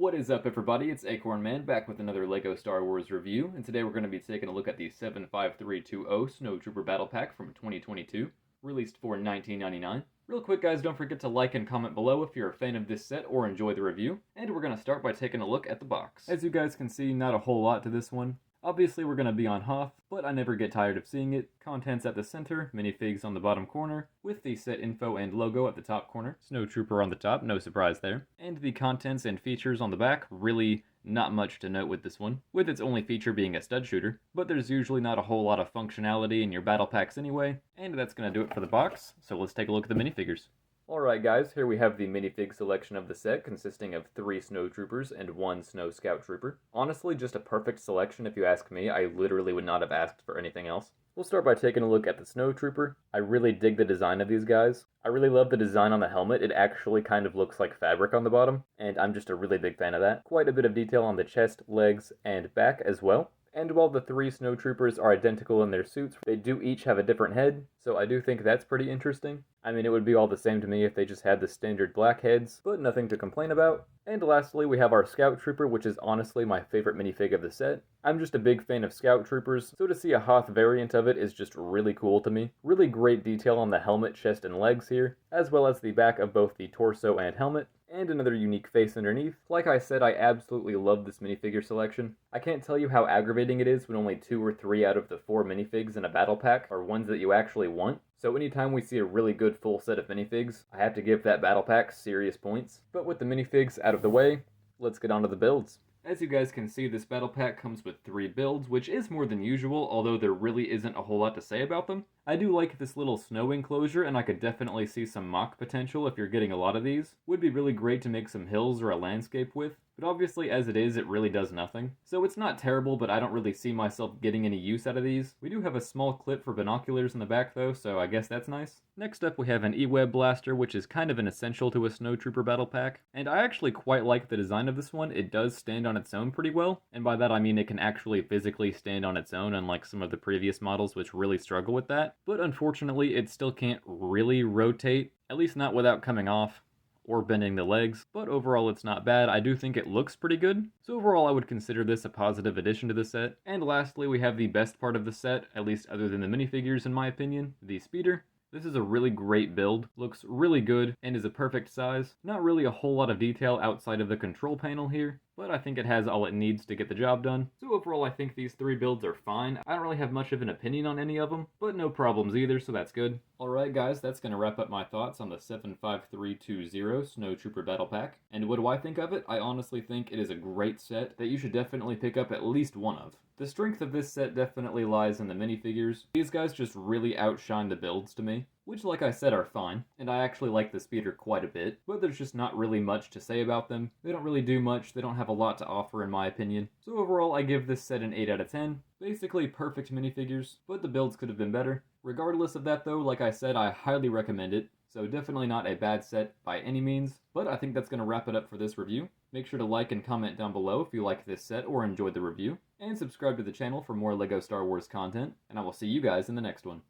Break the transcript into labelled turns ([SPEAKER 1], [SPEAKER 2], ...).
[SPEAKER 1] What is up, everybody? It's Acorn Man back with another LEGO Star Wars review, and today we're going to be taking a look at the 75320 Snowtrooper Battle Pack from 2022, released for $19.99. Real quick, guys, don't forget to like and comment below if you're a fan of this set or enjoy the review, and we're going to start by taking a look at the box. As you guys can see, not a whole lot to this one. Obviously, we're going to be on Hoth, but I never get tired of seeing it. Contents at the center, minifigs on the bottom corner, with the set info and logo at the top corner. Snowtrooper on the top, no surprise there. And the contents and features on the back, really not much to note with this one, with its only feature being a stud shooter. But there's usually not a whole lot of functionality in your battle packs anyway, and that's going to do it for the box, so let's take a look at the minifigures. Alright guys, here we have the minifig selection of the set, consisting of 3 Snowtroopers and 1 Snow Scout Trooper. Honestly, just a perfect selection if you ask me. I literally would not have asked for anything else. We'll start by taking a look at the Snowtrooper. I really dig the design of these guys. I really love the design on the helmet. It actually kind of looks like fabric on the bottom, and I'm just a really big fan of that. Quite a bit of detail on the chest, legs, and back as well. And while the 3 Snowtroopers are identical in their suits, they do each have a different head, so I do think that's pretty interesting. I mean, it would be all the same to me if they just had the standard black heads, but nothing to complain about. And lastly, we have our Scout Trooper, which is honestly my favorite minifig of the set. I'm just a big fan of Scout Troopers, so to see a Hoth variant of it is just really cool to me. Really great detail on the helmet, chest, and legs here, as well as the back of both the torso and helmet, and another unique face underneath. Like I said, I absolutely love this minifigure selection. I can't tell you how aggravating it is when only 2 or 3 out of the 4 minifigs in a battle pack are ones that you actually want. So anytime we see a really good full set of minifigs, I have to give that battle pack serious points. But with the minifigs out of the way, let's get on to the builds. As you guys can see, this battle pack comes with 3 builds, which is more than usual, although there really isn't a whole lot to say about them. I do like this little snow enclosure, and I could definitely see some mock potential if you're getting a lot of these. Would be really great to make some hills or a landscape with, but obviously as it is, it really does nothing. So it's not terrible, but I don't really see myself getting any use out of these. We do have a small clip for binoculars in the back though, so I guess that's nice. Next up we have an E-Web blaster, which is kind of an essential to a Snowtrooper battle pack, and I actually quite like the design of this one. It does stand on its own pretty well, and by that I mean it can actually physically stand on its own, unlike some of the previous models which really struggle with that. But unfortunately, it still can't really rotate, at least not without coming off or bending the legs, but overall it's not bad. I do think it looks pretty good, so overall I would consider this a positive addition to the set. And lastly, we have the best part of the set, at least other than the minifigures in my opinion, the speeder. This is a really great build, looks really good, and is a perfect size. Not really a whole lot of detail outside of the control panel here, but I think it has all it needs to get the job done. So overall, I think these 3 builds are fine. I don't really have much of an opinion on any of them, but no problems either, so that's good. Alright guys, that's going to wrap up my thoughts on the 75320 Snowtrooper Battle Pack. And what do I think of it? I honestly think it is a great set that you should definitely pick up at least one of. The strength of this set definitely lies in the minifigures. These guys just really outshine the builds to me, which like I said are fine, and I actually like the speeder quite a bit, but there's just not really much to say about them. They don't really do much, they don't have a lot to offer in my opinion. So overall I give this set an 8 out of 10. Basically perfect minifigures, but the builds could have been better. Regardless of that though, like I said, I highly recommend it. So definitely not a bad set by any means, but I think that's going to wrap it up for this review. Make sure to like and comment down below if you like this set or enjoyed the review, and subscribe to the channel for more LEGO Star Wars content, and I will see you guys in the next one.